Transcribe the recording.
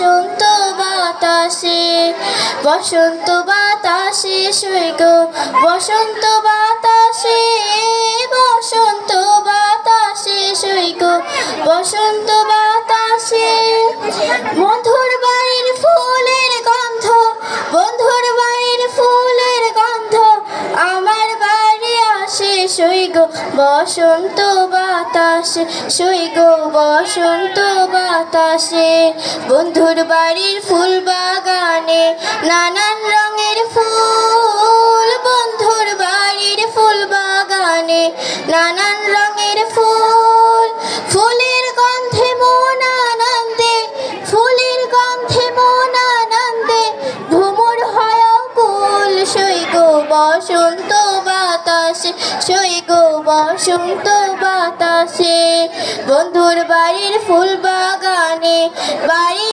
বসন্ত বাতাসে, বসন্ত বাতাসে সৈগ, বসন্ত বাতাসে, বসন্ত বাতাসে সৈগ, বসন্ত বাতাসে। বন্ধুর বাড়ির ফুলের গন্ধ, বন্ধুর বাড়ির ফুলের গন্ধ আমার বাড়ি আসে সৈগ, বসন্ত বাতাসে সৈগ, বসন্ত বাতাসে। বন্ধুর বাড়ির ফুল বাগানে নানান রঙের ফুল, বন্ধুর বাড়ির ফুল বাগানে নানান রঙের ফুল। ফুলের গন্ধে মন আনন্দে, ফুলের গন্ধে মন আনন্দে ভ্রমর হয় আকুল সৈগ, বসন্ত বাতাসে সৈগ, বসন্ত বাতাসে। বন্ধুর বাড়ির ফুল বাগানে বাড়ি